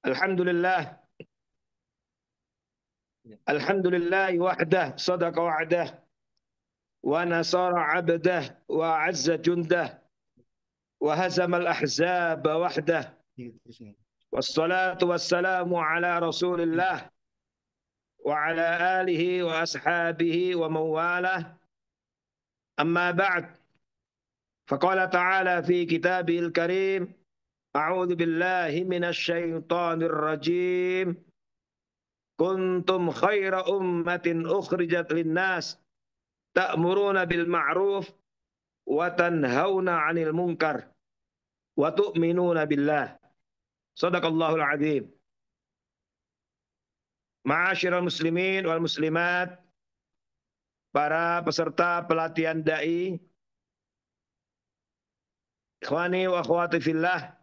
Alhamdulillah. Alhamdulillah wahdah sadaqa wa'dah wa nasara 'abdah wa 'azza jundah wa hazamal ahzaba wahdah. Wassalatu wassalamu ala Rasulillah wa ala alihi wa ashabihi wa mawalah. Amma ba'd. Faqala ta'ala fi kitabihil karim. A'udzu billahi minasy syaithanir rajim. Kuntum khaira ummatin ukhrijat linnas ta'muruna bil ma'ruf wa tanhauna 'anil munkar wa tu'minuna billah. Shadaqallahul azim. Ma'asyiral muslimin wal muslimat, para peserta pelatihan dai, ikhwani wa akhwati fillah,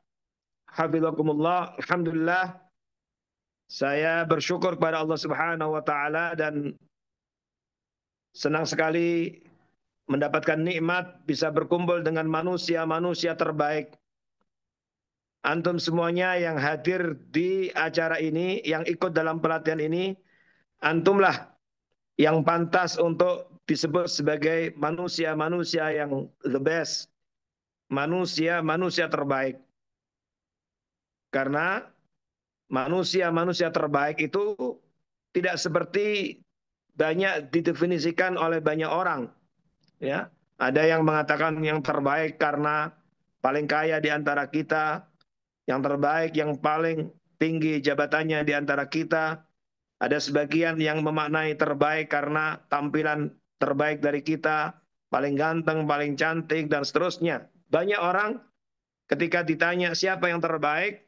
hafizakumullah. Alhamdulillah, saya bersyukur kepada Allah Subhanahu wa taala dan senang sekali mendapatkan nikmat bisa berkumpul dengan manusia-manusia terbaik. Antum semuanya yang hadir di acara ini, yang ikut dalam pelatihan ini, antumlah yang pantas untuk disebut sebagai manusia-manusia yang the best, manusia-manusia terbaik. Karena manusia-manusia terbaik itu tidak seperti banyak didefinisikan oleh banyak orang. Ya, ada yang mengatakan yang terbaik karena paling kaya di antara kita, yang terbaik, yang paling tinggi jabatannya di antara kita. Ada sebagian yang memaknai terbaik karena tampilan terbaik dari kita, paling ganteng, paling cantik, dan seterusnya. Banyak orang ketika ditanya siapa yang terbaik,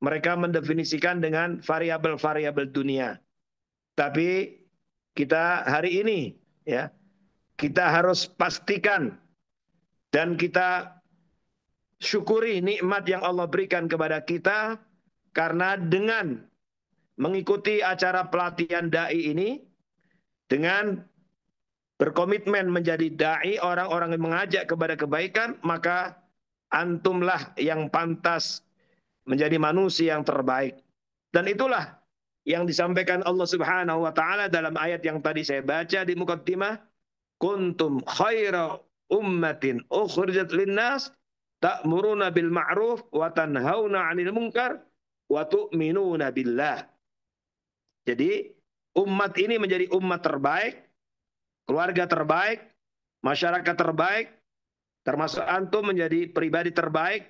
mereka mendefinisikan dengan variabel-variabel dunia. Tapi kita hari ini, ya, kita harus pastikan dan kita syukuri nikmat yang Allah berikan kepada kita, karena dengan mengikuti acara pelatihan dai ini, dengan berkomitmen menjadi dai, orang-orang yang mengajak kepada kebaikan, maka antumlah yang pantas menjadi manusia yang terbaik. Dan itulah yang disampaikan Allah Subhanahu wa taala dalam ayat yang tadi saya baca di muqaddimah, kuntum khaira ummatin ukhrijat linnas ta'muruna bil ma'ruf wa tanhauna 'anil munkar wa tu'minuna billah. Jadi umat ini menjadi umat terbaik, keluarga terbaik, masyarakat terbaik, termasuk antum menjadi pribadi terbaik,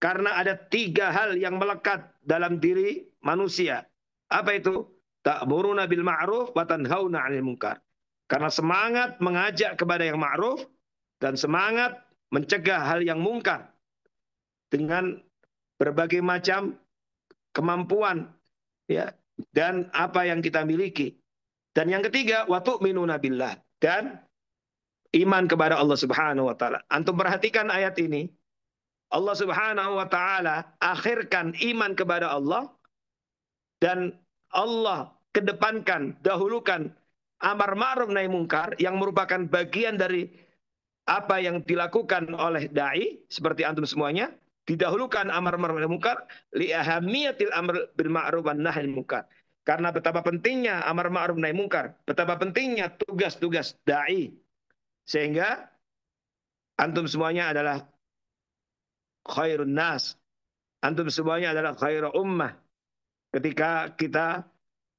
karena ada 3 hal yang melekat dalam diri manusia. Apa itu? Ta'muruna bil ma'ruf wa tanhauna 'anil munkar. Karena semangat mengajak kepada yang ma'ruf dan semangat mencegah hal yang mungkar dengan berbagai macam kemampuan, ya, dan apa yang kita miliki. Dan yang ketiga, wa tu'minuna billah, dan iman kepada Allah Subhanahu wa taala. Antum perhatikan ayat ini. Allah Subhanahu wa taala akhirkan iman kepada Allah, dan Allah kedepankan, dahulukan amar ma'ruf nahi mungkar yang merupakan bagian dari apa yang dilakukan oleh dai seperti antum semuanya. Didahulukan amar ma'ruf nahi mungkar li ahamiyatil amr bil ma'ruf wan nahi mungkar. Karena betapa pentingnya amar ma'ruf nahi mungkar, betapa pentingnya tugas-tugas dai, sehingga antum semuanya adalah khairun nas. Antum semuanya adalah khairu ummah. Ketika kita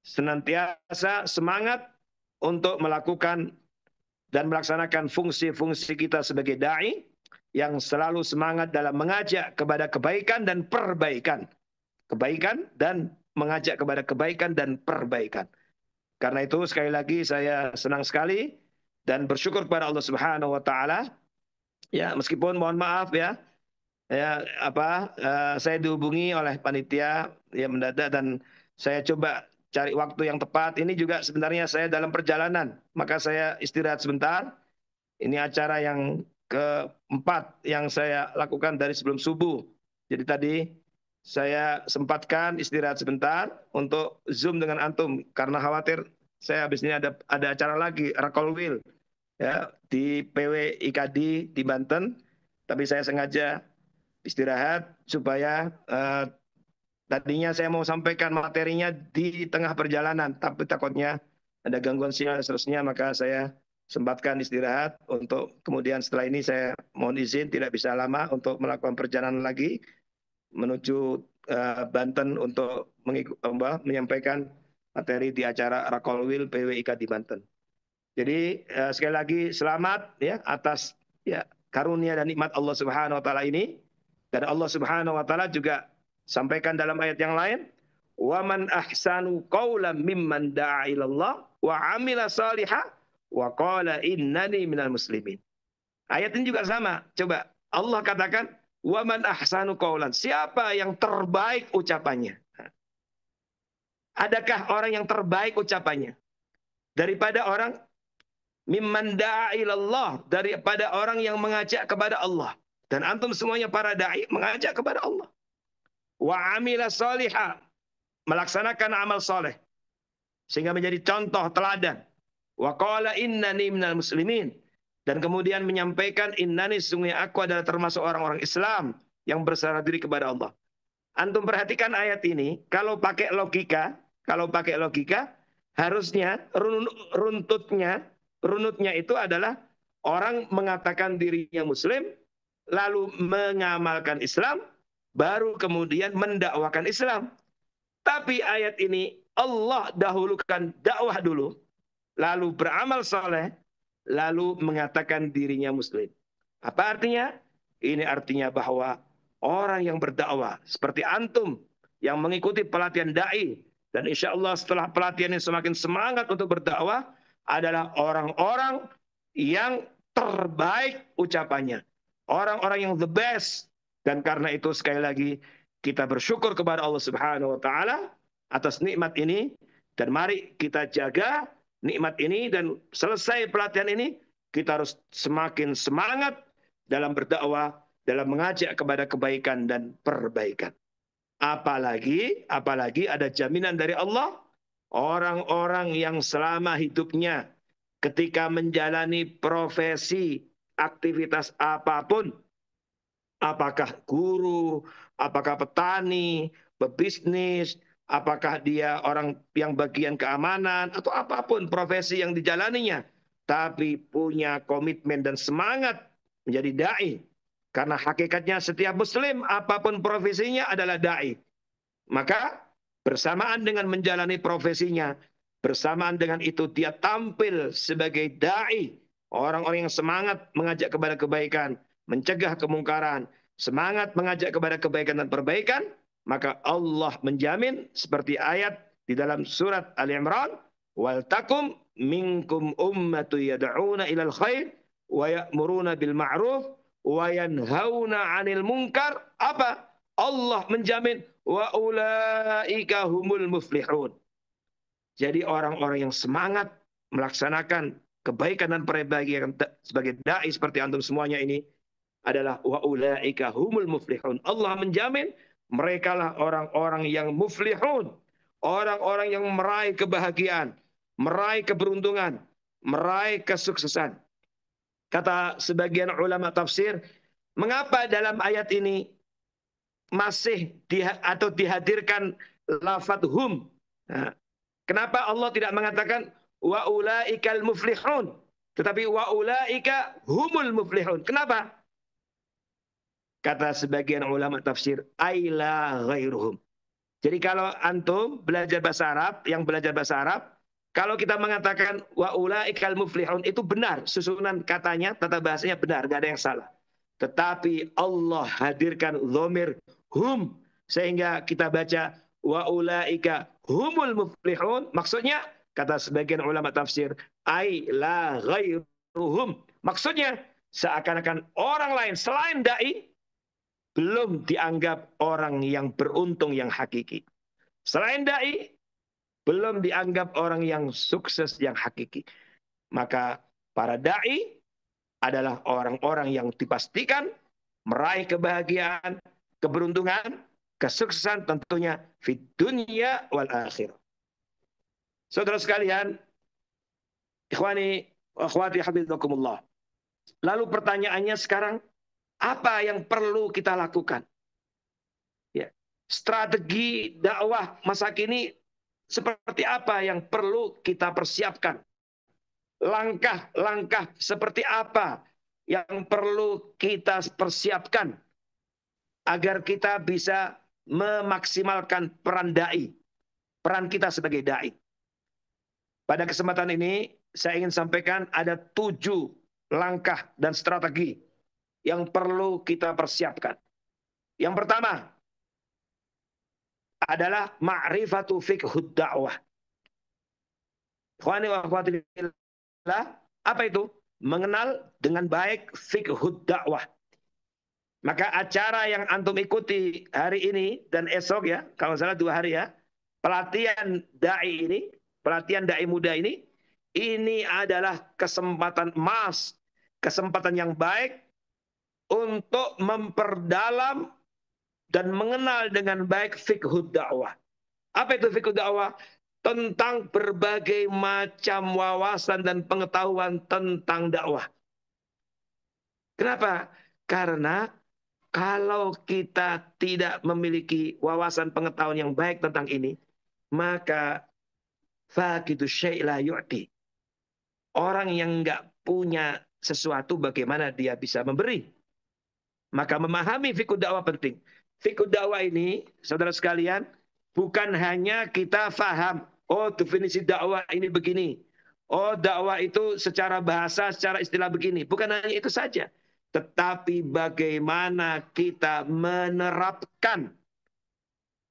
senantiasa semangat untuk melakukan dan melaksanakan fungsi-fungsi kita sebagai dai, yang selalu semangat dalam mengajak kepada kebaikan dan perbaikan. Kebaikan dan mengajak kepada kebaikan dan perbaikan. Karena itu sekali lagi saya senang sekali dan bersyukur kepada Allah Subhanahu wa taala. Ya, meskipun mohon maaf ya, saya dihubungi oleh panitia ya mendadak, dan saya coba cari waktu yang tepat. Ini juga sebenarnya saya dalam perjalanan, maka saya istirahat sebentar. Ini acara yang keempat yang saya lakukan dari sebelum subuh. Jadi tadi saya sempatkan istirahat sebentar untuk Zoom dengan antum karena khawatir saya habis ini ada acara lagi, Rakol Wheel, ya, di PW IKD di Banten. Tapi saya sengaja istirahat supaya tadinya saya mau sampaikan materinya di tengah perjalanan, tapi takutnya ada gangguan sinyal dan seterusnya, maka saya sempatkan istirahat untuk kemudian setelah ini saya mohon izin tidak bisa lama untuk melakukan perjalanan lagi menuju Banten untuk menyampaikan materi di acara Rakolwil PWIK di Banten. Jadi sekali lagi selamat ya atas ya karunia dan nikmat Allah Subhanahu wa taala ini. Dan Allah Subhanahu wa taala juga sampaikan dalam ayat yang lain, "Wa man ahsanu qawlan mimman da'a ilallah wa 'amila shalihan wa qala innani minal muslimin." Ayat ini juga sama. Coba Allah katakan, "Wa man ahsanu qawlan." Siapa yang terbaik ucapannya? Adakah orang yang terbaik ucapannya daripada orang mimman da'a ilallah, daripada orang yang mengajak kepada Allah. Dan antum semuanya para da'i mengajak kepada Allah. Wa amila salihah, melaksanakan amal soleh sehingga menjadi contoh teladan. Wa qala innani minal muslimin, dan kemudian menyampaikan innani sesungguhnya aku adalah termasuk orang-orang Islam yang berserah diri kepada Allah. Antum perhatikan ayat ini, kalau pakai logika harusnya runutnya itu adalah orang mengatakan dirinya muslim lalu mengamalkan Islam baru kemudian mendakwakan Islam. Tapi ayat ini Allah dahulukan dakwah dulu, lalu beramal soleh, lalu mengatakan dirinya muslim. Apa artinya? Ini artinya bahwa orang yang berdakwah seperti antum yang mengikuti pelatihan dai, dan insya Allah setelah pelatihan ini semakin semangat untuk berdakwah, adalah orang-orang yang terbaik ucapannya, orang-orang yang the best. Dan karena itu sekali lagi kita bersyukur kepada Allah Subhanahu wa taala atas nikmat ini, dan mari kita jaga nikmat ini, dan selesai pelatihan ini kita harus semakin semangat dalam berdakwah, dalam mengajak kepada kebaikan dan perbaikan. Apalagi ada jaminan dari Allah, orang-orang yang selama hidupnya ketika menjalani profesi, aktivitas apapun, apakah guru, apakah petani, pebisnis, apakah dia orang yang bagian keamanan, atau apapun profesi yang dijalaninya, tapi punya komitmen dan semangat menjadi da'i. Karena hakikatnya setiap muslim, apapun profesinya adalah da'i. Maka bersamaan dengan menjalani profesinya, bersamaan dengan itu dia tampil sebagai da'i. Orang-orang yang semangat mengajak kepada kebaikan, mencegah kemungkaran, semangat mengajak kepada kebaikan dan perbaikan, maka Allah menjamin seperti ayat di dalam surat Ali Imran, wal takum minkum ummatu yad'una ilal khair wa ya'muruna bil ma'ruf wa yanhauna 'anil munkar. Apa? Allah menjamin wa ulaika humul muflihun. Jadi orang-orang yang semangat melaksanakan kebaikan dan perbaikan sebagai dai seperti antum semuanya ini adalah wa ulaika humul muflihun. Allah menjamin mereka lah orang-orang yang muflihun, orang-orang yang meraih kebahagiaan, meraih keberuntungan, meraih kesuksesan. Kata sebagian ulama tafsir, mengapa dalam ayat ini masih dihadirkan lafadz hum? Nah, kenapa Allah tidak mengatakan wa ulaikal muflihun, tetapi wa ulaika humul muflihun? Kenapa? Kata sebagian ulama tafsir, aila ghairuhum. Jadi kalau antum belajar bahasa Arab, yang belajar bahasa Arab, kalau kita mengatakan wa ulaikal muflihun itu benar, susunan katanya, tata bahasanya benar, nggak ada yang salah. Tetapi Allah hadirkan dhamir hum sehingga kita baca wa ulaika humul muflihun. Maksudnya kata sebagian ulama tafsir, ai la ghairuhum. Maksudnya seakan-akan orang lain selain dai belum dianggap orang yang beruntung yang hakiki. Selain dai belum dianggap orang yang sukses yang hakiki. Maka para dai adalah orang-orang yang dipastikan meraih kebahagiaan, keberuntungan, kesuksesan tentunya di dunia wal akhir. Saudara sekalian, ikhwani wa akhwati hafizakumullah. Lalu pertanyaannya sekarang, Apa yang perlu kita lakukan? Ya. Strategi dakwah masa kini seperti apa yang perlu kita persiapkan? Langkah-langkah seperti apa yang perlu kita persiapkan agar kita bisa memaksimalkan peran dai, peran kita sebagai dai. Pada kesempatan ini saya ingin sampaikan ada 7 langkah dan strategi yang perlu kita persiapkan. Yang pertama adalah ma'rifatu fiqhud da'wah. Ikhwani wa akhwati fillah, apa itu? Mengenal dengan baik fiqhud dakwah. Maka acara yang antum ikuti hari ini dan esok ya, kalau salah 2 hari ya, pelatihan dai ini, pelatihan dai muda ini adalah kesempatan emas, kesempatan yang baik untuk memperdalam dan mengenal dengan baik fiqhud dakwah. Apa itu fiqhud dakwah? Tentang berbagai macam wawasan dan pengetahuan tentang dakwah. Kenapa? Karena kalau kita tidak memiliki wawasan pengetahuan yang baik tentang ini, maka faqidu syai' la yu'ti. Orang yang nggak punya sesuatu bagaimana dia bisa memberi? Maka memahami fiqh dakwah penting. Fiqh dakwah ini, saudara sekalian, bukan hanya kita faham, oh definisi dakwah ini begini. Oh dakwah itu secara bahasa, secara istilah begini. Bukan hanya itu saja. Tetapi bagaimana kita menerapkan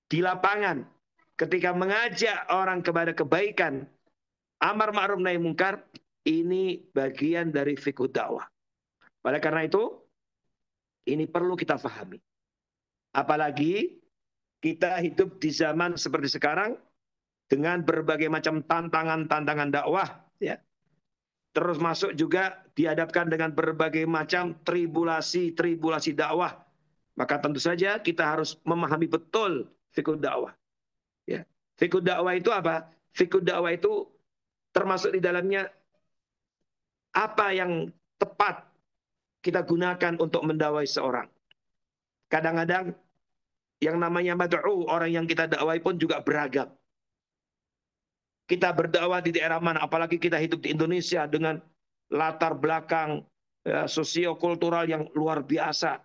di lapangan ketika mengajak orang kepada kebaikan, amar ma'ruf nahi mungkar, ini bagian dari fiqh dakwah. Oleh karena itu, ini perlu kita pahami. Apalagi kita hidup di zaman seperti sekarang dengan berbagai macam tantangan-tantangan dakwah, ya. Terus masuk juga dihadapkan dengan berbagai macam tribulasi dakwah. Maka tentu saja kita harus memahami betul fikih dakwah. Ya. Fikih dakwah itu apa? Fikih dakwah itu termasuk di dalamnya apa yang tepat kita gunakan untuk mendakwai seorang. Kadang-kadang yang namanya mad'u, orang yang kita dakwai pun juga beragam. Kita berdakwah di daerah mana, apalagi kita hidup di Indonesia dengan latar belakang ya, sosiokultural yang luar biasa.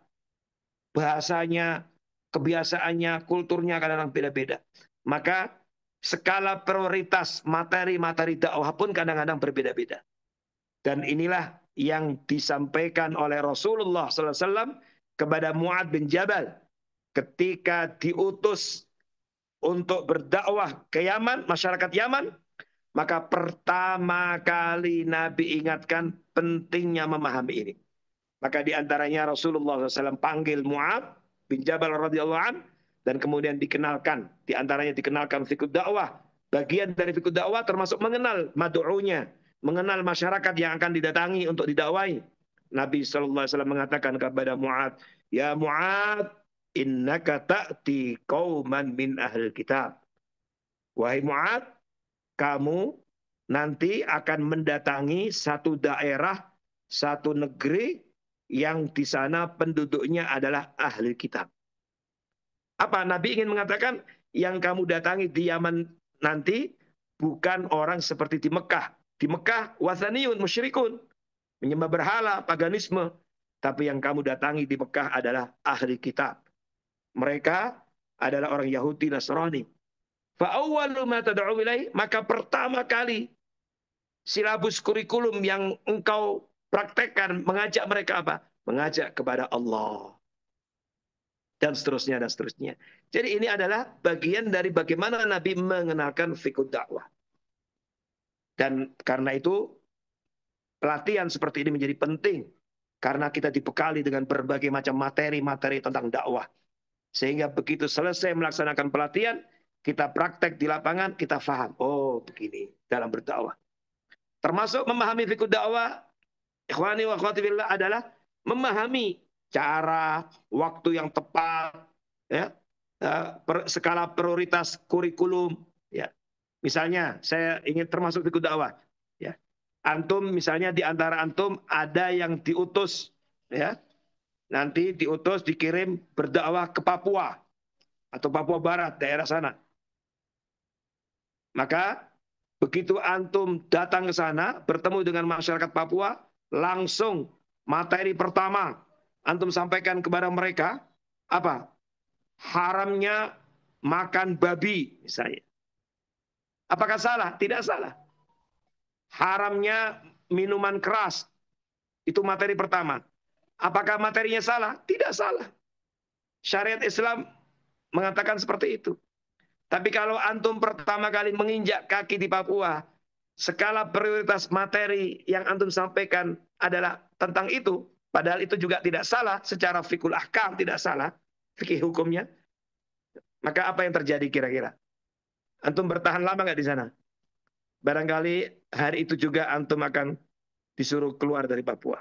Bahasanya, kebiasaannya, kulturnya kadang-kadang beda-beda. Maka skala prioritas materi-materi dakwah pun kadang-kadang berbeda-beda. Dan inilah yang disampaikan oleh Rasulullah SAW kepada Mu'adz bin Jabal ketika diutus untuk berdakwah ke Yaman, masyarakat Yaman, maka pertama kali Nabi ingatkan pentingnya memahami ini. Maka diantaranya Rasulullah SAW panggil Mu'adz bin Jabal radhiyallahu an dan kemudian dikenalkan, diantaranya dikenalkan fikih dakwah. Bagian dari fikih dakwah termasuk mengenal mad'unya, mengenal masyarakat yang akan didatangi untuk didakwai. Nabi SAW mengatakan kepada Mu'adz, ya Mu'adz, innaka ta'ti qauman min ahlil kitab. Wahai Mu'adz, kamu nanti akan mendatangi satu daerah, satu negeri yang di sana penduduknya adalah ahli kitab. Apa Nabi ingin mengatakan? Yang kamu datangi di Yaman nanti bukan orang seperti di Mekah. Di Mekah wasaniyun musyrikun, menyembah berhala, paganisme. Tapi yang kamu datangi di Mekah adalah ahli kitab. Mereka adalah orang Yahudi Nasrani. Fa'awwalu ma tad'u ilaih, maka pertama kali silabus kurikulum yang engkau praktekkan mengajak mereka apa? Mengajak kepada Allah. Dan seterusnya, dan seterusnya. Jadi ini adalah bagian dari bagaimana Nabi mengenalkan fikih dakwah. Dan karena itu pelatihan seperti ini menjadi penting. Karena kita dibekali dengan berbagai macam materi-materi tentang dakwah. Sehingga begitu selesai melaksanakan pelatihan, kita praktek di lapangan, kita paham. Oh begini dalam berdakwah. Termasuk memahami fikih dakwah, ikhwani wa akhwati fillah, adalah memahami cara, waktu yang tepat, ya, skala prioritas kurikulum. Ya. Misalnya, saya ingin termasuk fikih dakwah. Ya. Antum, misalnya di antara antum ada yang diutus, ya. nanti diutus, dikirim berdakwah ke Papua atau Papua Barat, daerah sana. Maka begitu antum datang ke sana, bertemu dengan masyarakat Papua, langsung materi pertama antum sampaikan kepada mereka, apa? Haramnya makan babi, misalnya. Apakah salah? Tidak salah. Haramnya minuman keras, itu materi pertama. Apakah materinya salah? Tidak salah. Syariat Islam mengatakan seperti itu. Tapi kalau antum pertama kali menginjak kaki di Papua, skala prioritas materi yang antum sampaikan adalah tentang itu. Padahal itu juga tidak salah, secara fikul ahkam tidak salah, fikih hukumnya. Maka apa yang terjadi kira-kira? Antum bertahan lama nggak di sana? Barangkali hari itu juga antum akan disuruh keluar dari Papua.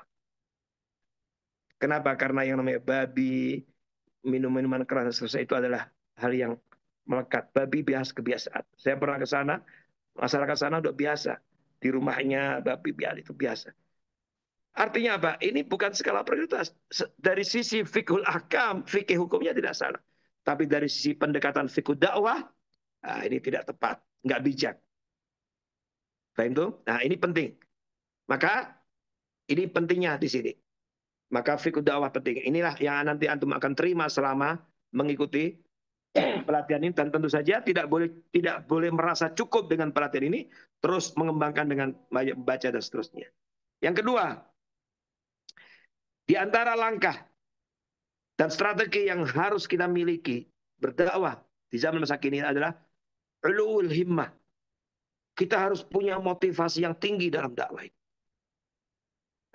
Kenapa? Karena yang namanya babi, minum-minuman keras dan seterusnya itu adalah hal yang melekat. Babi biasa kebiasaan. Saya pernah ke sana, masyarakat sana udah biasa. Di rumahnya babi biasa itu biasa. Artinya apa? Ini bukan skala prioritas. Dari sisi fikul ahkam, fikih hukumnya tidak salah. Tapi dari sisi pendekatan fikih dakwah, ini tidak tepat, nggak bijak. Paham tuh? Nah ini penting. Maka ini pentingnya di sini. Maka fikih dakwah penting. Inilah yang nanti antum akan terima selama mengikuti pelatihan ini, dan tentu saja tidak boleh merasa cukup dengan pelatihan ini, terus mengembangkan dengan banyak baca dan seterusnya. Yang kedua, di antara langkah dan strategi yang harus kita miliki berdakwah di zaman masa kini adalah ulul himmah. Kita harus punya motivasi yang tinggi dalam dakwah ini.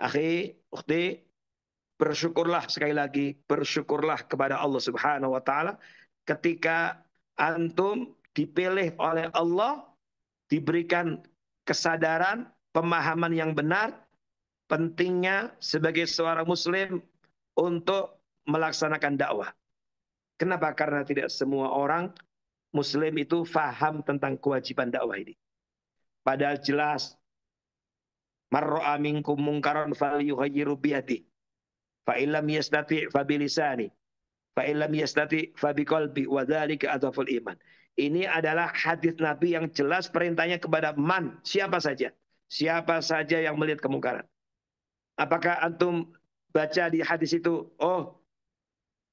Akhi, ukhti, bersyukurlah sekali lagi, bersyukurlah kepada Allah Subhanahu wa taala ketika antum dipilih oleh Allah, diberikan kesadaran, pemahaman yang benar, pentingnya sebagai seorang muslim untuk melaksanakan dakwah. Kenapa? Karena tidak semua orang muslim itu faham tentang kewajiban dakwah ini. Padahal jelas, marra'a minkum munkaran falyughayyiru biyadihi, fa illam yastati' fa bilisani, fa illam yastati' fa biqalbi, wa dzalika adhaful iman. Ini adalah hadis Nabi yang jelas perintahnya kepada man, siapa saja. Siapa saja yang melihat kemungkaran. Apakah antum baca di hadis itu, oh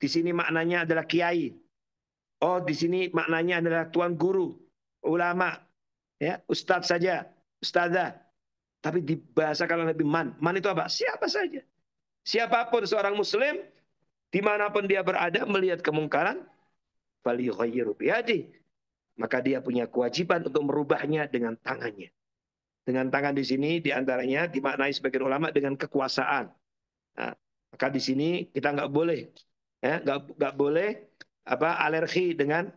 di sini maknanya adalah kiai. Oh di sini maknanya adalah tuan guru, ulama, ya, ustadz saja, ustadzah. Tapi dibahasakan lebih man. Man itu apa? Siapa saja. Siapapun seorang muslim, dimanapun dia berada, melihat kemungkaran, falyughayyiru biyadihi, maka dia punya kewajiban untuk merubahnya dengan tangannya. Dengan tangan di sini diantaranya dimaknai sebagian ulama dengan kekuasaan. Nah, maka di sini kita nggak boleh, nggak boleh alergi dengan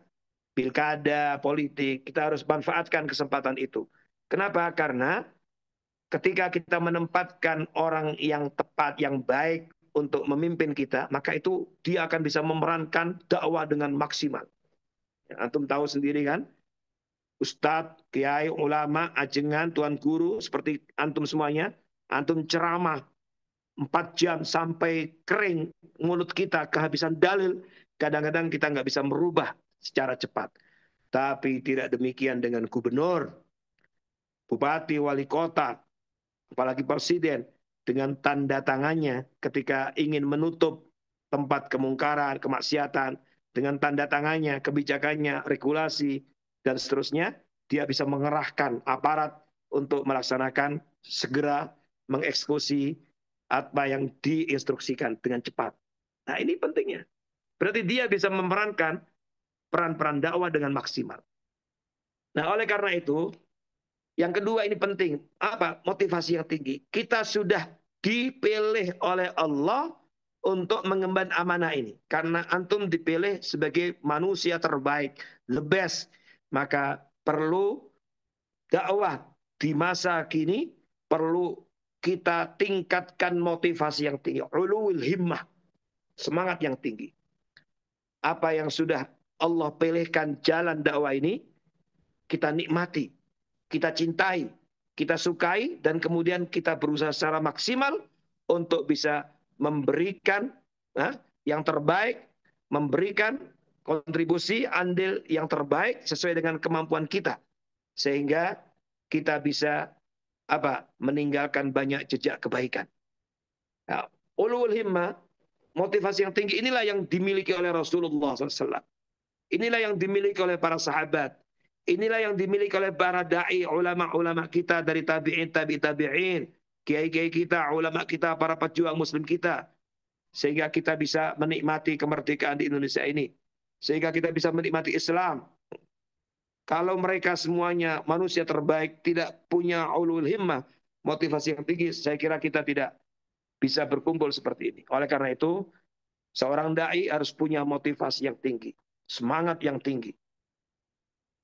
pilkada, politik. Kita harus manfaatkan kesempatan itu. Kenapa? Karena ketika kita menempatkan orang yang tepat, yang baik untuk memimpin kita, maka itu dia akan bisa memerankan dakwah dengan maksimal. Ya, antum tahu sendiri kan, ustadz, kiai, ulama, ajengan, tuan guru, seperti antum semuanya, antum ceramah 4 jam sampai kering mulut kita, kehabisan dalil, kadang-kadang kita nggak bisa merubah secara cepat. Tapi tidak demikian dengan gubernur, bupati, wali kota, apalagi presiden, dengan tanda tangannya ketika ingin menutup tempat kemungkaran, kemaksiatan, dengan tanda tangannya, kebijakannya, regulasi, dan seterusnya, dia bisa mengerahkan aparat untuk melaksanakan, segera mengeksekusi apa yang diinstruksikan dengan cepat. Nah ini pentingnya. Berarti dia bisa memerankan peran-peran dakwah dengan maksimal. Nah oleh karena itu, yang kedua ini penting. Apa? Motivasi yang tinggi. Kita sudah dipilih oleh Allah untuk mengemban amanah ini. Karena antum dipilih sebagai manusia terbaik, the best. Maka perlu dakwah di masa kini, perlu kita tingkatkan motivasi yang tinggi. Ulul himmah. Semangat yang tinggi. Apa yang sudah Allah pilihkan jalan dakwah ini, kita nikmati, kita cintai, kita sukai, dan kemudian kita berusaha secara maksimal untuk bisa memberikan yang terbaik, memberikan kontribusi andil yang terbaik sesuai dengan kemampuan kita, sehingga kita bisa meninggalkan banyak jejak kebaikan. Nah, ulul himmah, motivasi yang tinggi inilah yang dimiliki oleh Rasulullah SAW. Inilah yang dimiliki oleh para sahabat. Inilah yang dimiliki oleh para da'i, ulama-ulama kita dari tabi'in, tabi'in, kiai-kiai kita, ulama kita, para pejuang muslim kita. Sehingga kita bisa menikmati kemerdekaan di Indonesia ini. Sehingga kita bisa menikmati Islam. Kalau mereka semuanya manusia terbaik, tidak punya ulul himmah, motivasi yang tinggi, saya kira kita tidak bisa berkumpul seperti ini. Oleh karena itu, seorang da'i harus punya motivasi yang tinggi, semangat yang tinggi.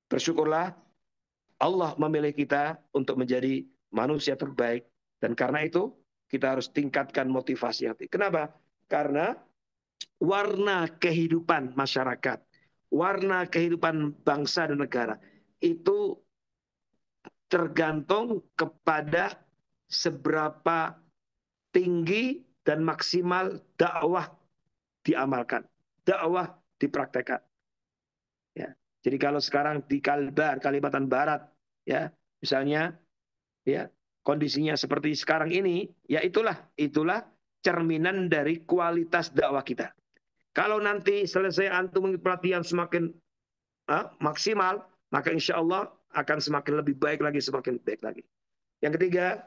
Bersyukurlah Allah memilih kita untuk menjadi manusia terbaik. Dan karena itu, kita harus tingkatkan motivasi yang tinggi. Kenapa? Karena warna kehidupan masyarakat, warna kehidupan bangsa dan negara, itu tergantung kepada seberapa tinggi dan maksimal dakwah diamalkan, dakwah dipraktekkan. Ya. Jadi kalau sekarang di Kalbar, Kalimantan Barat, ya misalnya, ya kondisinya seperti sekarang ini, ya itulah cerminan dari kualitas dakwah kita. Kalau nanti selesai antum pelatihan semakin maksimal, maka insya Allah akan semakin lebih baik lagi, semakin baik lagi. Yang ketiga,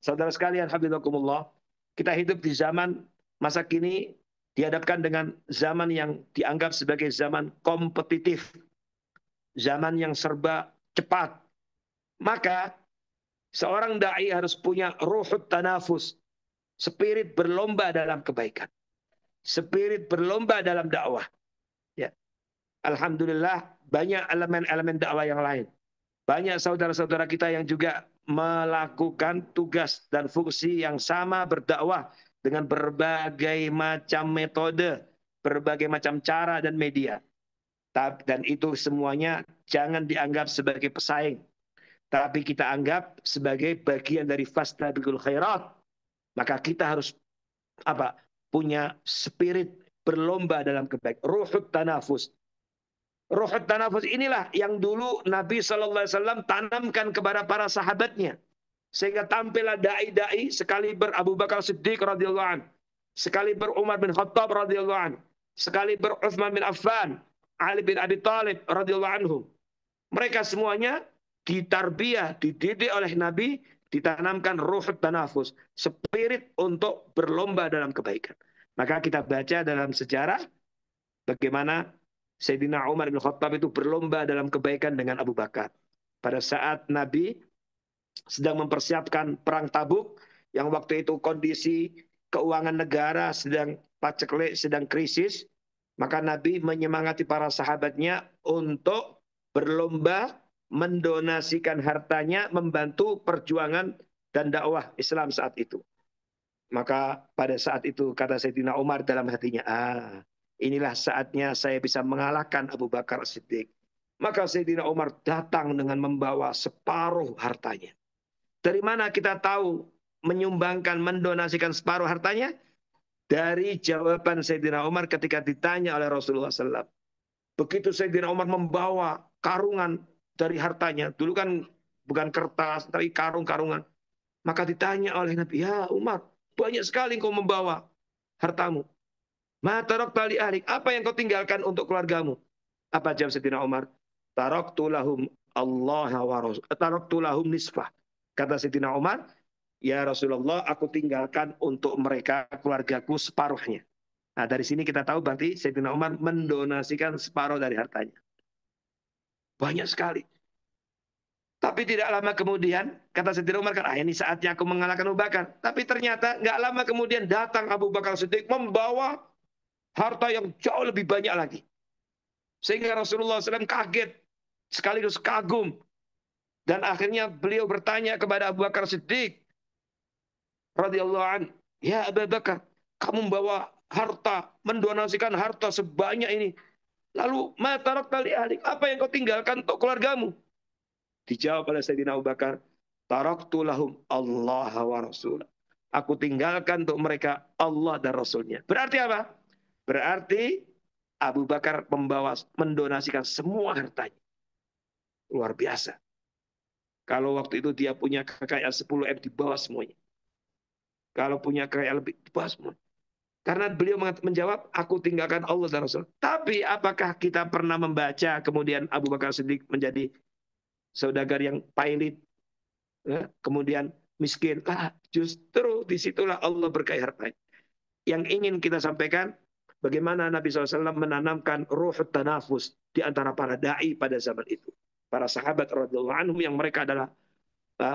saudara sekalian, hafizakumullah, kita hidup di zaman masa kini dihadapkan dengan zaman yang dianggap sebagai zaman kompetitif, zaman yang serba cepat. Maka seorang da'i harus punya ruhut tanafus, spirit berlomba dalam kebaikan, spirit berlomba dalam dakwah. Ya. Alhamdulillah banyak elemen-elemen dakwah yang lain. Banyak saudara-saudara kita yang juga melakukan tugas dan fungsi yang sama berdakwah dengan berbagai macam metode, berbagai macam cara dan media. Dan itu semuanya jangan dianggap sebagai pesaing, tapi kita anggap sebagai bagian dari fastabiqul khairat. Maka kita harus punya spirit berlomba dalam kebaikan, ruhut tanafus. Ruhut tanafus inilah yang dulu Nabi SAW tanamkan kepada para sahabatnya. Sehingga tampillah da'i-da'i sekaliber Abu Bakar Siddiq radhiyallahu anhu, sekaliber Umar bin Khattab radhiyallahu anhu, sekaliber Utsman bin Affan, Ali bin Abi Thalib radhiyallahu anhu. Mereka semuanya ditarbiyah, dididik oleh Nabi, ditanamkan ruhut tanafus, spirit untuk berlomba dalam kebaikan. Maka kita baca dalam sejarah bagaimana Sayyidina Umar bin Khattab itu berlomba dalam kebaikan dengan Abu Bakar. Pada saat Nabi sedang mempersiapkan perang Tabuk, yang waktu itu kondisi keuangan negara sedang paceklik, sedang krisis, maka Nabi menyemangati para sahabatnya untuk berlomba mendonasikan hartanya, membantu perjuangan dan dakwah Islam saat itu. Maka pada saat itu kata Sayyidina Umar dalam hatinya, inilah saatnya saya bisa mengalahkan Abu Bakar Siddiq. Maka Sayyidina Umar datang dengan membawa separuh hartanya. Dari mana kita tahu menyumbangkan, mendonasikan separuh hartanya? Dari jawaban Sayyidina Umar ketika ditanya oleh Rasulullah SAW. Begitu Sayyidina Umar membawa karungan dari hartanya. Dulu kan bukan kertas, tapi karung-karungan. Maka ditanya oleh Nabi, ya Umar, banyak sekali kau membawa hartamu. Ma tarakta li ahlik, apa yang kau tinggalkan untuk keluargamu? Apa jawab Sayyidina Umar? Taraktu lahum Allah wa Rasul. Taraktu lahum nisfah. Kata Sayyidina Umar, ya Rasulullah, aku tinggalkan untuk mereka, keluargaku, separuhnya. Nah, dari sini kita tahu berarti Sayyidina Umar mendonasikan separuh dari hartanya. Banyak sekali. Tapi tidak lama kemudian, kata Sayyidina Umar, ini saatnya aku mengalahkan Abu Bakar. Tapi ternyata nggak lama kemudian datang Abu Bakar Siddiq membawa harta yang jauh lebih banyak lagi. Sehingga Rasulullah SAW kaget, sekaligus kagum. Dan akhirnya beliau bertanya kepada Abu Bakar Siddiq radhiyallahu anhu, ya Abu Bakar, kamu membawa harta, mendonasikan harta sebanyak ini. Lalu, ma tarakta li ahlik, apa yang kau tinggalkan untuk keluargamu? Dijawab oleh Sayyidina Abu Bakar, taraktu lahum Allah wa Rasul. aku tinggalkan untuk mereka Allah dan Rasulnya. Berarti apa? Berarti Abu Bakar mendonasikan semua hartanya. Luar biasa. Kalau waktu itu dia punya kekayaan 10 M di bawah semuanya. Kalau punya kekayaan lebih di bawah semuanya. Karena beliau menjawab, aku tinggalkan Allah dan Rasul. Tapi apakah kita pernah membaca kemudian Abu Bakar Siddiq menjadi saudagar yang pailit, ya, kemudian miskin? Justru disitulah Allah berkahi hartanya. Yang ingin kita sampaikan, bagaimana Nabi SAW menanamkan ruh tanafus di antara para da'i pada zaman itu. Para sahabat radhiyallahu anhum yang mereka adalah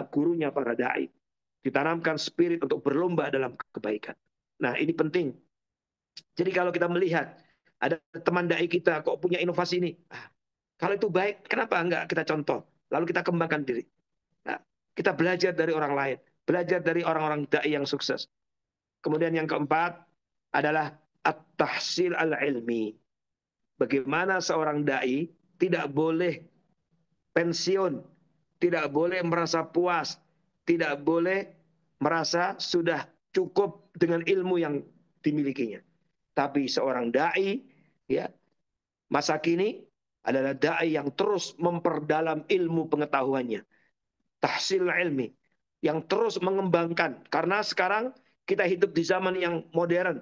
gurunya para da'i. Ditanamkan spirit untuk berlomba dalam kebaikan. Nah, ini penting. Jadi kalau kita melihat ada teman da'i kita kok punya inovasi ini, kalau itu baik, kenapa enggak kita contoh? Lalu kita kembangkan diri. Nah, kita belajar dari orang lain, belajar dari orang-orang da'i yang sukses. Kemudian yang keempat adalah at-tahsil al-ilmi. Bagaimana seorang da'i tidak boleh pensiun, tidak boleh merasa puas, tidak boleh merasa sudah cukup dengan ilmu yang dimilikinya. Tapi seorang da'i, ya, masa kini adalah da'i yang terus memperdalam ilmu pengetahuannya. Tahsil ilmi, yang terus mengembangkan. Karena sekarang kita hidup di zaman yang modern.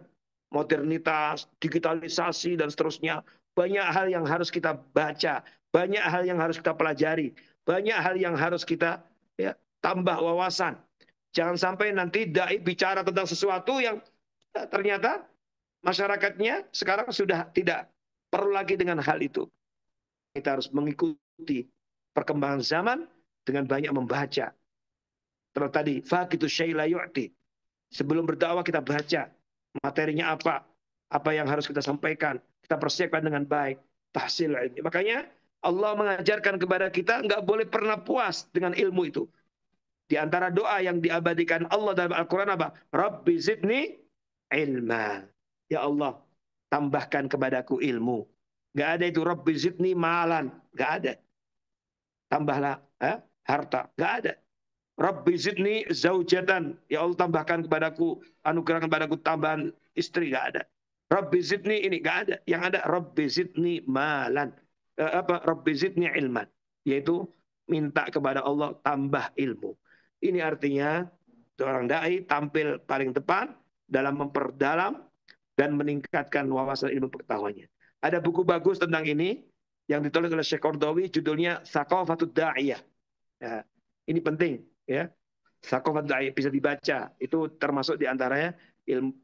Modernitas, digitalisasi, dan seterusnya. Banyak hal yang harus kita baca. Banyak hal yang harus kita pelajari. Banyak hal yang harus kita, ya, tambah wawasan. Jangan sampai nanti da'i bicara tentang sesuatu yang ternyata masyarakatnya sekarang sudah tidak perlu lagi dengan hal itu. Kita harus mengikuti perkembangan zaman dengan banyak membaca. Terus tadi, faqidu syai' la yu'ti. Sebelum berdakwah kita baca materinya apa yang harus kita sampaikan, kita persiapkan dengan baik, tahsil ilmi. Makanya Allah mengajarkan kepada kita nggak boleh pernah puas dengan ilmu itu. Di antara doa yang diabadikan Allah dalam Al-Quran apa? Rabbi zidni ilma. Ya Allah, tambahkan kepadaku ilmu. Nggak ada itu Rabbi zidni malan. Nggak ada. Tambahlah harta. Nggak ada. Rabbi zidni zaujatan. Ya Allah, tambahkan kepadaku, anugerahkan kepadaku tambahan istri. Nggak ada. Rabbi zidni ini. Nggak ada. Yang ada Rabbi zidni malan. Rabbi zidni ilman. Yaitu minta kepada Allah tambah ilmu. Ini artinya seorang da'i tampil paling depan dalam memperdalam dan meningkatkan wawasan ilmu pengetahuannya. Ada buku bagus tentang ini yang ditulis oleh Syekh Qardawi, judulnya Thaqafatud Da'iyah. Ya, ini penting, ya. Thaqafatud Da'iyah bisa dibaca. Itu termasuk diantaranya ilmu,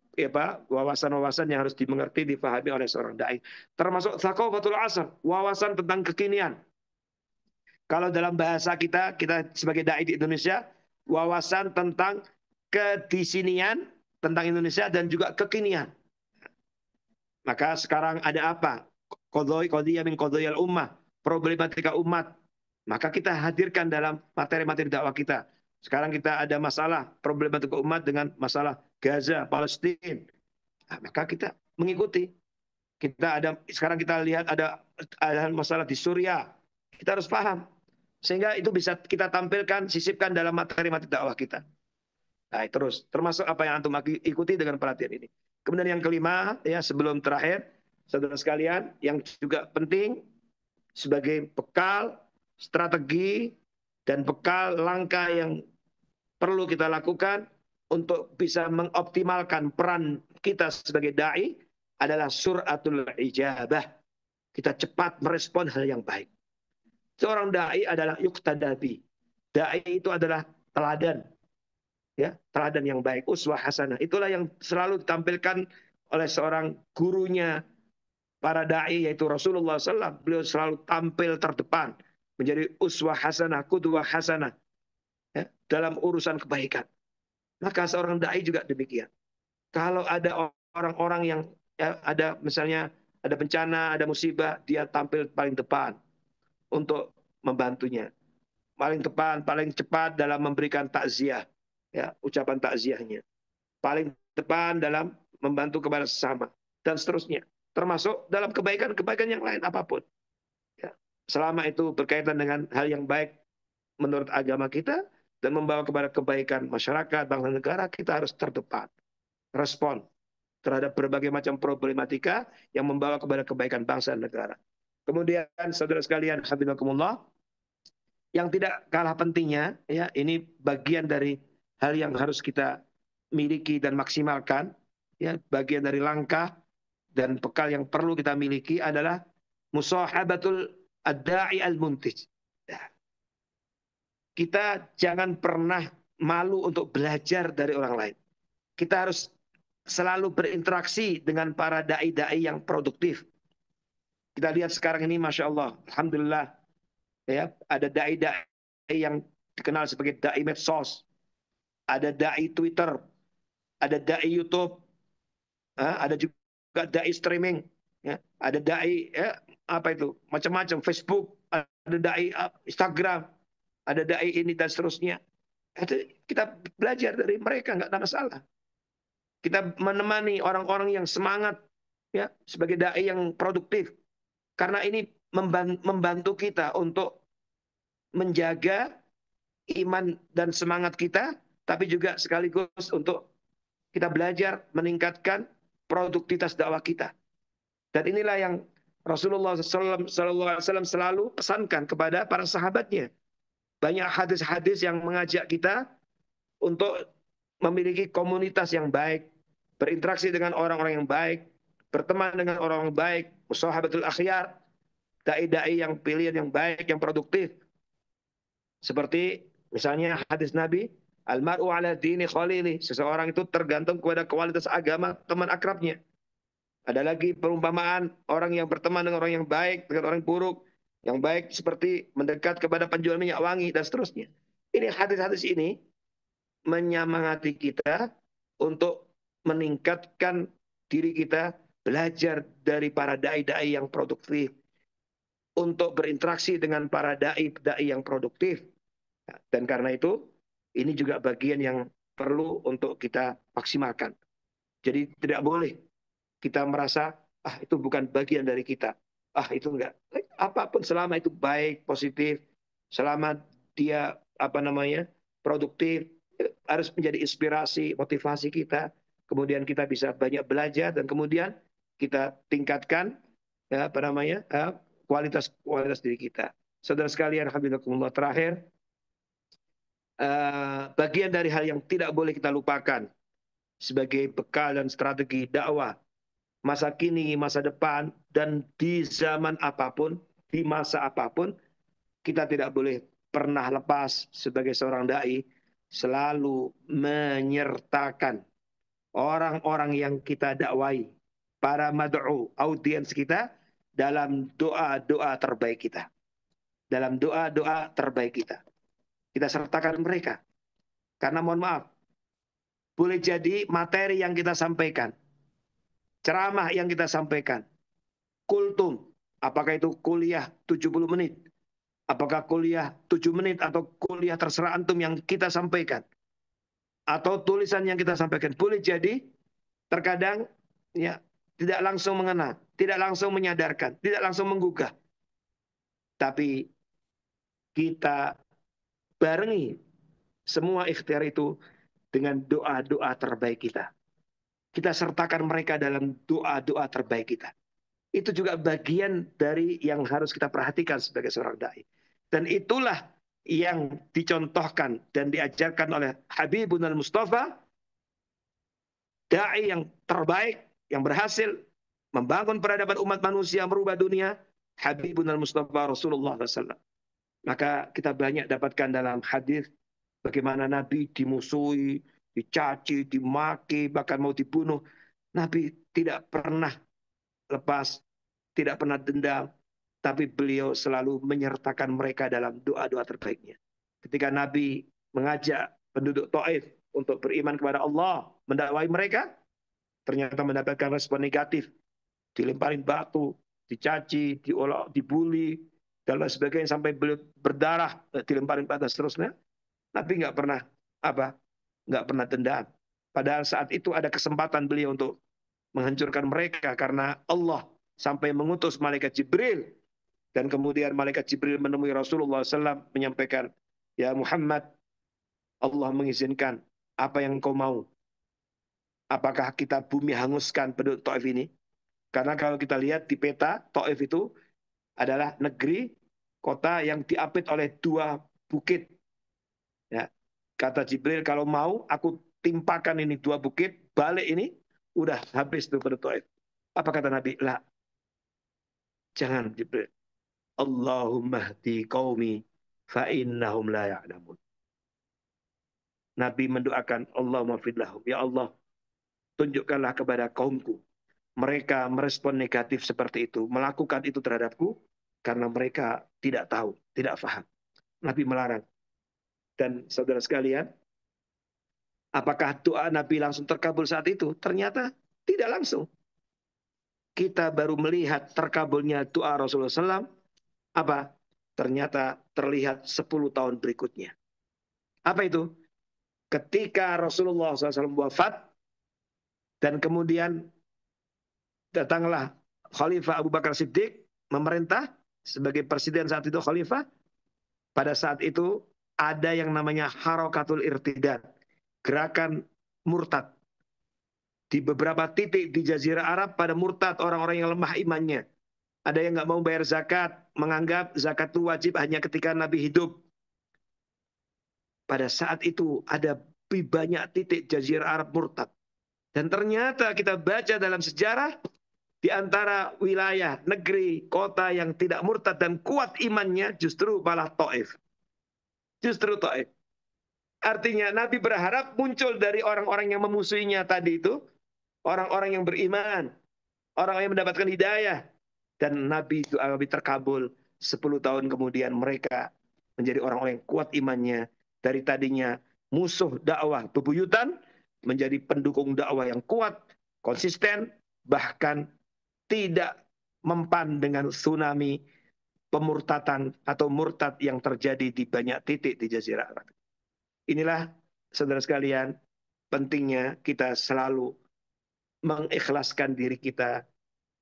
wawasan-wawasan yang harus dimengerti, difahami oleh seorang da'i. Termasuk Thaqafatul Asr, wawasan tentang kekinian. Kalau dalam bahasa kita sebagai da'i di Indonesia, wawasan tentang kedisinian, tentang Indonesia, dan juga kekinian. Maka sekarang ada apa? Qadhiyah min qadhiyal ummah, problematika umat. Maka kita hadirkan dalam materi-materi dakwah kita. Sekarang kita ada masalah problematika umat dengan masalah Gaza, Palestina. Maka kita mengikuti. Sekarang kita lihat ada masalah di Suriah. Kita harus paham. Sehingga itu bisa kita tampilkan, sisipkan dalam materi-materi dakwah kita. Nah, terus termasuk apa yang antum ikuti dengan pelatihan ini. Kemudian yang kelima, ya, sebelum terakhir, saudara sekalian, yang juga penting sebagai bekal, strategi, dan bekal langkah yang perlu kita lakukan untuk bisa mengoptimalkan peran kita sebagai da'i adalah suratul ijabah. Kita cepat merespon hal yang baik. Seorang da'i adalah yuktadabi. Da'i itu adalah teladan. Ya, teladan yang baik, uswah hasanah. Itulah yang selalu ditampilkan oleh seorang gurunya para da'i, yaitu Rasulullah SAW. Beliau selalu tampil terdepan, menjadi uswah hasanah, qudwah hasanah, ya, dalam urusan kebaikan. Maka seorang da'i juga demikian. Kalau ada orang-orang yang, ya, ada misalnya ada bencana, ada musibah, dia tampil paling depan untuk membantunya. Paling depan, paling cepat dalam memberikan takziah. Ya, ucapan takziahnya. Paling depan dalam membantu kepada sesama. Dan seterusnya. Termasuk dalam kebaikan-kebaikan yang lain apapun. Ya. Selama itu berkaitan dengan hal yang baik menurut agama kita, dan membawa kepada kebaikan masyarakat, bangsa negara, kita harus terdepan. Respon terhadap berbagai macam problematika yang membawa kepada kebaikan bangsa dan negara. Kemudian saudara sekalian, habibakumullah, yang tidak kalah pentingnya, ya, ini bagian dari hal yang harus kita miliki dan maksimalkan, ya, bagian dari langkah dan bekal yang perlu kita miliki adalah musahabatul ad-da'i al-muntij. Ya. Kita jangan pernah malu untuk belajar dari orang lain. Kita harus selalu berinteraksi dengan para dai-dai yang produktif. Kita lihat sekarang ini, Masya Allah, Alhamdulillah, ya, ada dai-dai yang dikenal sebagai dai medsos, ada dai Twitter, ada dai YouTube, ada juga dai streaming, ya, ada dai, ya, apa itu, macam-macam, Facebook, ada dai Instagram, ada dai ini dan seterusnya. Itu kita belajar dari mereka, nggak ada masalah. Kita menemani orang-orang yang semangat, ya, sebagai dai yang produktif, karena ini membantu kita untuk menjaga iman dan semangat kita, tapi juga sekaligus untuk kita belajar meningkatkan produktivitas dakwah kita. Dan inilah yang Rasulullah SAW selalu pesankan kepada para sahabatnya. Banyak hadis-hadis yang mengajak kita untuk memiliki komunitas yang baik, berinteraksi dengan orang-orang yang baik, berteman dengan orang yang baik, musahabatul akhyar, dai-dai yang pilihan yang baik, yang produktif. Seperti misalnya hadis Nabi, almaru ala dini khalili, seseorang itu tergantung kepada kualitas agama teman akrabnya. Ada lagi perumpamaan orang yang berteman dengan orang yang baik, dengan orang yang buruk. Yang baik seperti mendekat kepada penjual minyak wangi dan seterusnya. Ini hadis-hadis ini menyemangati kita untuk meningkatkan diri kita, belajar dari para dai-dai yang produktif, untuk berinteraksi dengan para dai-dai yang produktif. Dan karena itu, ini juga bagian yang perlu untuk kita maksimalkan. Jadi tidak boleh kita merasa, itu bukan bagian dari kita. Itu enggak. Apapun selama itu baik, positif, selama dia produktif, harus menjadi inspirasi, motivasi kita. Kemudian kita bisa banyak belajar dan kemudian kita tingkatkan kualitas diri kita. Saudara sekalian, alhamdulillah, terakhir, bagian dari hal yang tidak boleh kita lupakan sebagai bekal dan strategi dakwah masa kini, masa depan, dan di zaman apapun, di masa apapun, kita tidak boleh pernah lepas sebagai seorang dai, selalu menyertakan orang-orang yang kita dakwai, para mad'u, audiens kita, dalam doa-doa terbaik kita. Dalam doa-doa terbaik kita. Kita sertakan mereka. Karena mohon maaf, boleh jadi materi yang kita sampaikan, ceramah yang kita sampaikan, kultum, apakah itu kuliah 70 menit, apakah kuliah 7 menit, atau kuliah terserah antum yang kita sampaikan, atau tulisan yang kita sampaikan, boleh jadi terkadang ya tidak langsung mengena, tidak langsung menyadarkan, tidak langsung menggugah. Tapi kita barengi semua ikhtiar itu dengan doa-doa terbaik kita. Kita sertakan mereka dalam doa-doa terbaik kita. Itu juga bagian dari yang harus kita perhatikan sebagai seorang dai. Dan itulah yang dicontohkan dan diajarkan oleh Habibun al-Mustafa, dai yang terbaik, yang berhasil membangun peradaban umat manusia, merubah dunia, Habibun al-Mustafa Rasulullah SAW. Maka kita banyak dapatkan dalam hadis bagaimana Nabi dimusuhi, dicaci, dimaki, bahkan mau dibunuh. Nabi tidak pernah lepas, tidak pernah dendam, tapi beliau selalu menyertakan mereka dalam doa-doa terbaiknya. Ketika Nabi mengajak penduduk Taif untuk beriman kepada Allah, mendakwai mereka, ternyata mendapatkan respon negatif, dilemparin batu, dicaci, diolah, dibully, dan lain sebagainya, sampai beliau berdarah, dilemparin batu seterusnya. Nabi nggak pernah dendam. Padahal saat itu ada kesempatan beliau untuk menghancurkan mereka, karena Allah sampai mengutus malaikat Jibril, dan kemudian malaikat Jibril menemui Rasulullah SAW menyampaikan, ya Muhammad, Allah mengizinkan apa yang kau mau. Apakah kita bumi hanguskan penduduk Taif ini? Karena kalau kita lihat di peta, Taif itu adalah negeri, kota yang diapit oleh dua bukit. Ya. Kata Jibril, kalau mau aku timpakan ini dua bukit, balik ini, udah habis tuh penduduk Taif. Apa kata Nabi? Lah, jangan Jibril. Allahumma hdi qaumi fa innahum la ya'lamun. Nabi mendoakan Allahumma fidlahum. Ya Allah, tunjukkanlah kepada kaumku. Mereka merespon negatif seperti itu, melakukan itu terhadapku karena mereka tidak tahu, tidak faham. Nabi melarang. Dan saudara sekalian, apakah doa Nabi langsung terkabul saat itu? Ternyata tidak langsung. Kita baru melihat terkabulnya doa Rasulullah SAW. Apa? Ternyata terlihat 10 tahun berikutnya. Apa itu? Ketika Rasulullah SAW wafat dan kemudian datanglah Khalifah Abu Bakar Siddiq memerintah sebagai presiden saat itu Khalifah. Pada saat itu ada yang namanya Harokatul Irtidad, gerakan murtad. Di beberapa titik di Jazirah Arab pada murtad orang-orang yang lemah imannya. Ada yang nggak mau bayar zakat, menganggap zakat itu wajib hanya ketika Nabi hidup. Pada saat itu ada banyak titik Jazirah Arab murtad. Dan ternyata kita baca dalam sejarah, di antara wilayah, negeri, kota yang tidak murtad dan kuat imannya justru malah Taif. Justru Taif. Artinya Nabi berharap muncul dari orang-orang yang memusuhinya tadi itu, orang-orang yang beriman, orang yang mendapatkan hidayah. Dan Nabi terkabul 10 tahun kemudian mereka menjadi orang-orang yang kuat imannya. Dari tadinya musuh dakwah bebuyutan, menjadi pendukung dakwah yang kuat, konsisten, bahkan tidak mempan dengan tsunami pemurtatan atau murtad yang terjadi di banyak titik di Jazirah Arab. Inilah saudara sekalian, pentingnya kita selalu mengikhlaskan diri kita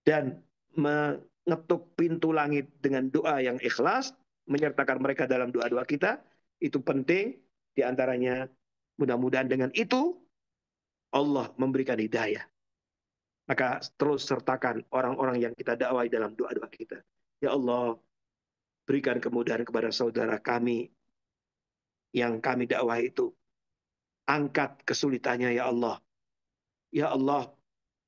dan mengetuk pintu langit dengan doa yang ikhlas, menyertakan mereka dalam doa-doa kita. Itu penting, diantaranya mudah-mudahan dengan itu Allah memberikan hidayah. Maka terus sertakan orang-orang yang kita dakwai dalam doa-doa kita. Ya Allah, berikan kemudahan kepada saudara kami yang kami dakwah itu. Angkat kesulitannya ya Allah. Ya Allah,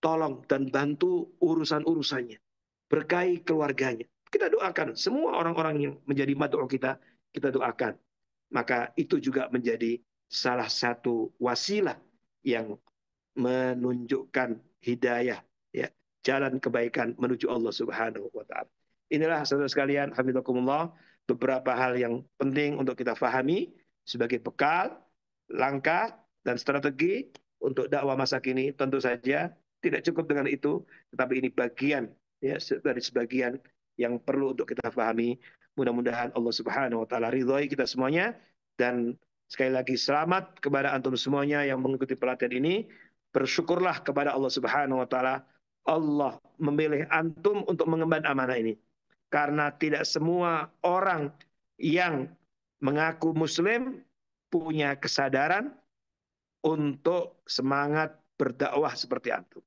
tolong dan bantu urusan-urusannya. Berkahi keluarganya. Kita doakan semua orang-orang yang menjadi mad'u kita, kita doakan. Maka itu juga menjadi salah satu wasilah yang menunjukkan hidayah, ya, jalan kebaikan menuju Allah Subhanahu wa taala. Inilah saudara sekalian, hafizakumullah, beberapa hal yang penting untuk kita fahami sebagai bekal, langkah dan strategi untuk dakwah masa kini. Tentu saja tidak cukup dengan itu, tetapi ini bagian, ya, dari sebagian yang perlu untuk kita fahami. Mudah-mudahan Allah Subhanahu wa taala ridhoi kita semuanya, dan sekali lagi selamat kepada antum semuanya yang mengikuti pelatihan ini. Bersyukurlah kepada Allah Subhanahu wa taala, Allah memilih antum untuk mengemban amanah ini. Karena tidak semua orang yang mengaku muslim punya kesadaran untuk semangat berdakwah seperti antum.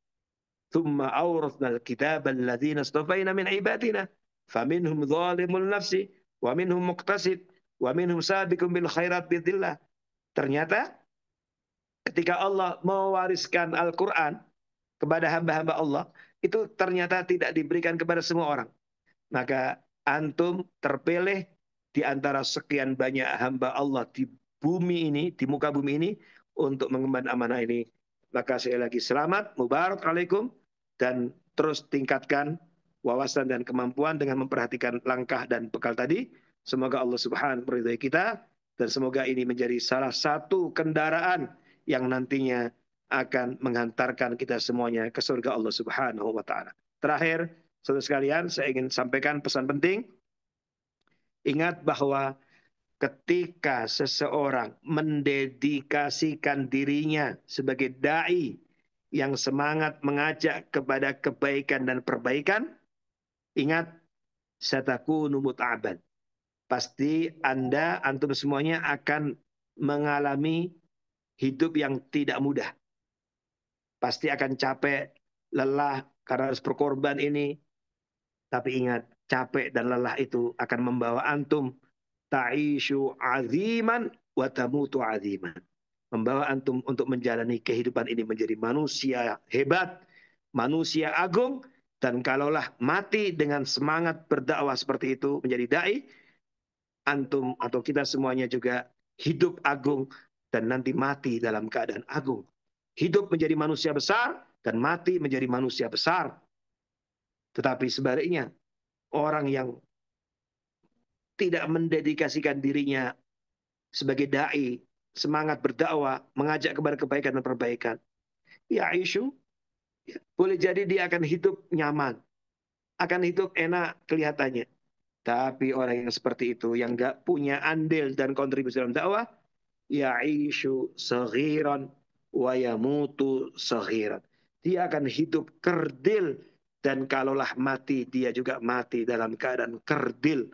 ثم أورثنا الكتاب الذين اصطفينا من عبادنا فمنهم ظالم لنفسه ومنهم مقتصد ومنهم سابق بالخيرات بإذن الله. Ternyata ketika Allah mewariskan Al-Quran kepada hamba-hamba Allah, itu ternyata tidak diberikan kepada semua orang. Maka antum terpilih di antara sekian banyak hamba Allah di bumi ini, di muka bumi ini, untuk mengemban amanah ini. Maka sekali lagi selamat, mubarak alaikum, dan terus tingkatkan wawasan dan kemampuan dengan memperhatikan langkah dan bekal tadi. Semoga Allah Subhanahu meridhai kita, dan semoga ini menjadi salah satu kendaraan yang nantinya akan menghantarkan kita semuanya ke surga Allah Subhanahu wa taala. Terakhir, saudara sekalian, saya ingin sampaikan pesan penting. Ingat bahwa ketika seseorang mendedikasikan dirinya sebagai dai yang semangat mengajak kepada kebaikan dan perbaikan, ingat, satakunu mut'aban. Pasti Anda, antum semuanya akan mengalami hidup yang tidak mudah. Pasti akan capek, lelah karena harus berkorban ini. Tapi ingat, capek dan lelah itu akan membawa antum ta'ishu aziman wa tamutu aziman. Membawa antum untuk menjalani kehidupan ini menjadi manusia hebat, manusia agung, dan kalaulah mati dengan semangat berdakwah seperti itu menjadi dai, antum atau kita semuanya juga hidup agung dan nanti mati dalam keadaan agung. Hidup menjadi manusia besar dan mati menjadi manusia besar. Tetapi sebaliknya, orang yang tidak mendedikasikan dirinya sebagai dai, semangat berdakwah, mengajak kepada kebaikan dan perbaikan, ya isu, boleh jadi dia akan hidup nyaman, akan hidup enak kelihatannya. Tapi orang yang seperti itu, yang nggak punya andil dan kontribusi dalam dakwah, ya'ishu saghiran wa yamutu saghiran. Dia akan hidup kerdil dan kalaulah mati dia juga mati dalam keadaan kerdil.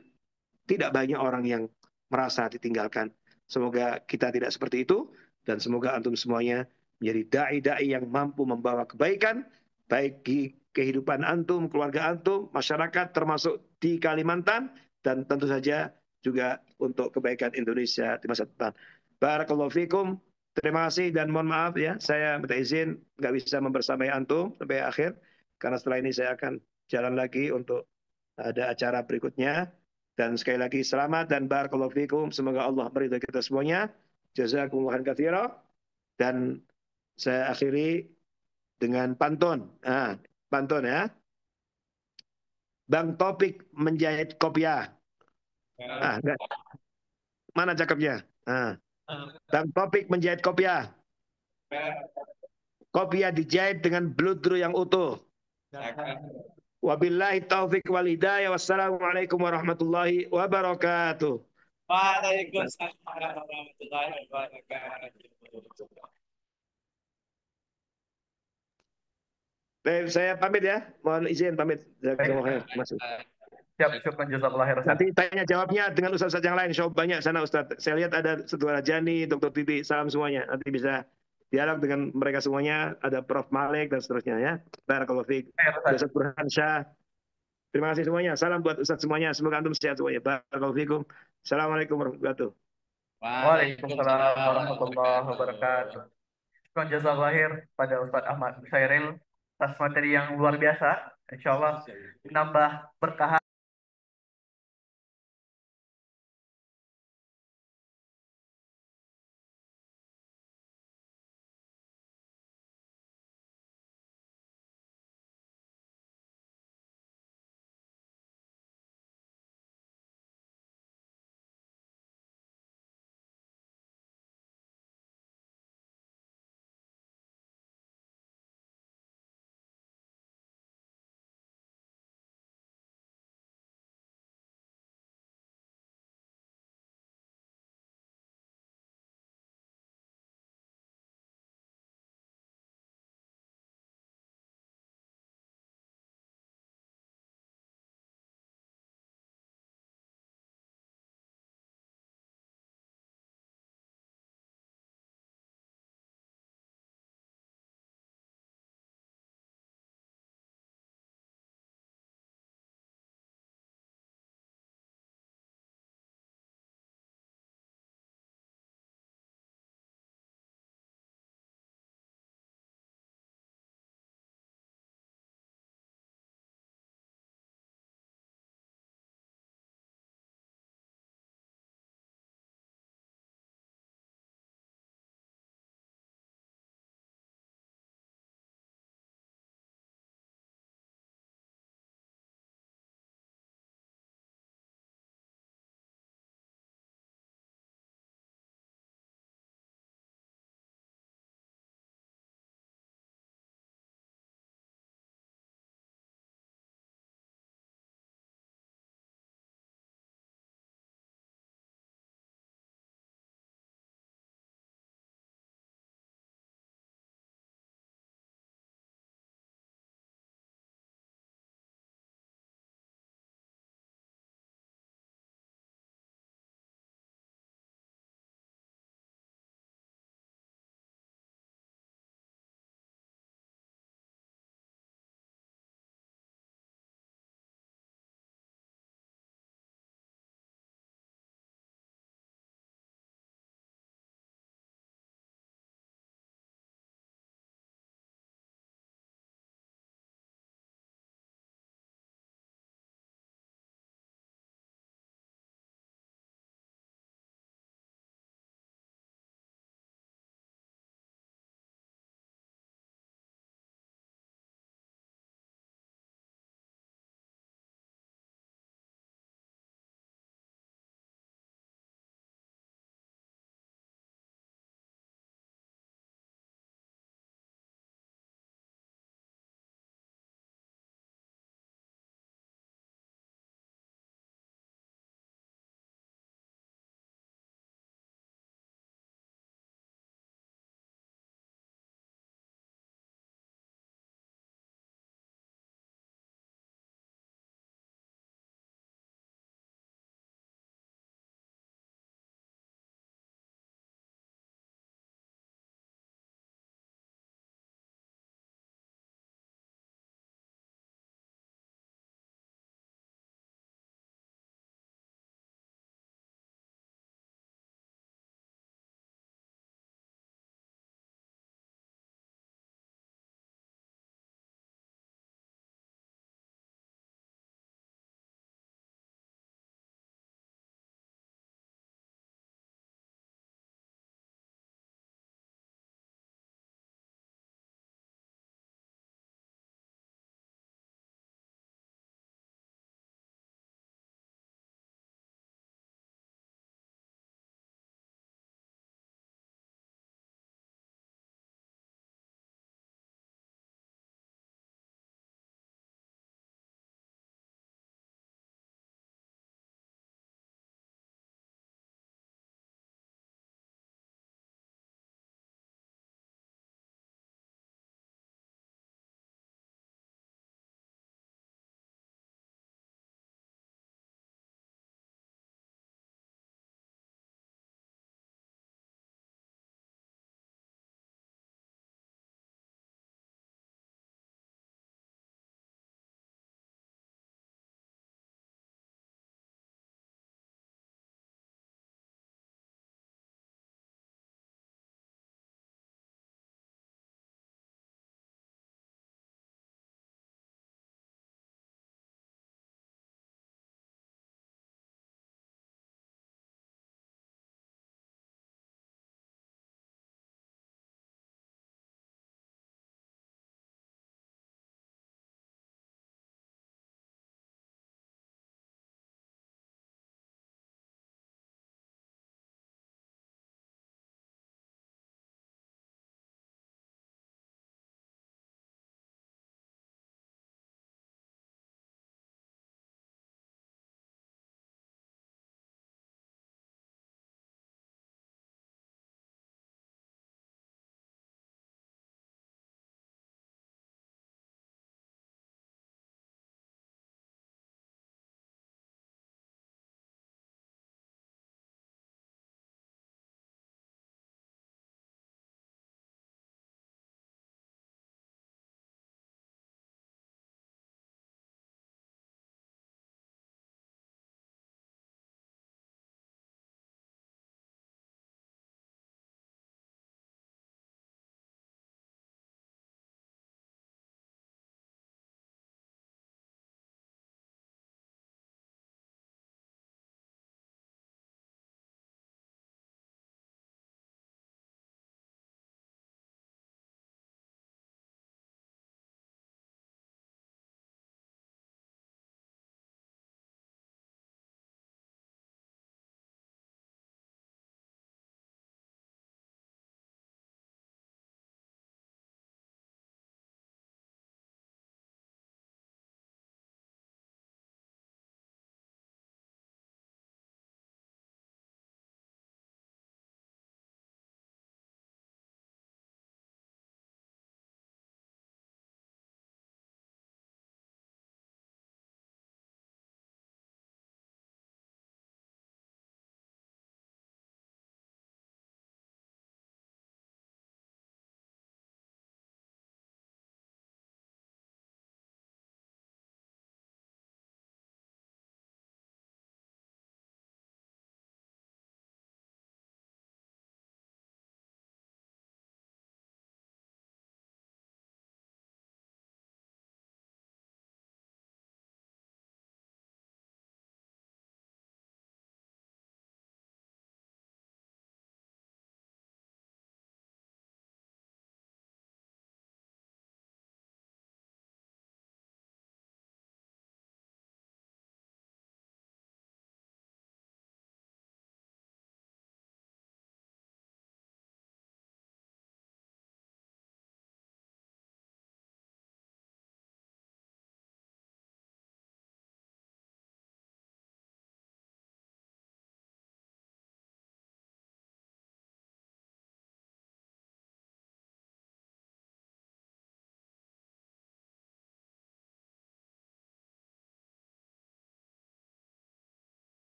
Tidak banyak orang yang merasa ditinggalkan. Semoga kita tidak seperti itu dan semoga antum semuanya menjadi dai-dai yang mampu membawa kebaikan baik di kehidupan antum, keluarga antum, masyarakat termasuk di Kalimantan dan tentu saja juga untuk kebaikan Indonesia di masa depan. Barakallahu fikum. Terima kasih dan mohon maaf ya, saya minta izin nggak bisa membersamai antum sampai akhir karena setelah ini saya akan jalan lagi untuk ada acara berikutnya. Dan sekali lagi selamat dan barakallahu fikum. Semoga Allah meridhai kita semuanya. Jazakumullah khairan. Dan saya akhiri dengan pantun. Pantun ya. Bang Topik menjahit kopiah. Enggak. Mana cakepnya? Bang Topik menjahit kopiah. Kopiah dijahit dengan bludru yang utuh. Wabillahi taufik wal hidayah. Wassalamualaikum warahmatullahi wabarakatuh. Waalaikumsalam warahmatullahi wabarakatuh. Baik, saya pamit ya. Mohon izin pamit. Baik. Masuk. Siap, syukran jazakallah khair Ustaz. Nanti tanya jawabnya dengan Ustaz yang lain. Insya Allah banyak sana Ustaz. Saya lihat ada Saudara Jani, Dr. Titi, salam semuanya. Nanti bisa dialog dengan mereka semuanya. Ada Prof. Malik dan seterusnya ya. Barakallahu fiik. Ustaz Burhan Syah. Terima kasih semuanya. Salam buat Ustaz semuanya. Semoga antum sehat semuanya. Barakallahu fiikum. Assalamualaikum warahmatullahi wabarakatuh. Waalaikumsalam warahmatullahi wabarakatuh. Syukran jazakallah khair pada Ustadz Ahmad Syairil atas materi yang luar biasa. Insya Allah menambah berkah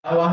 Awal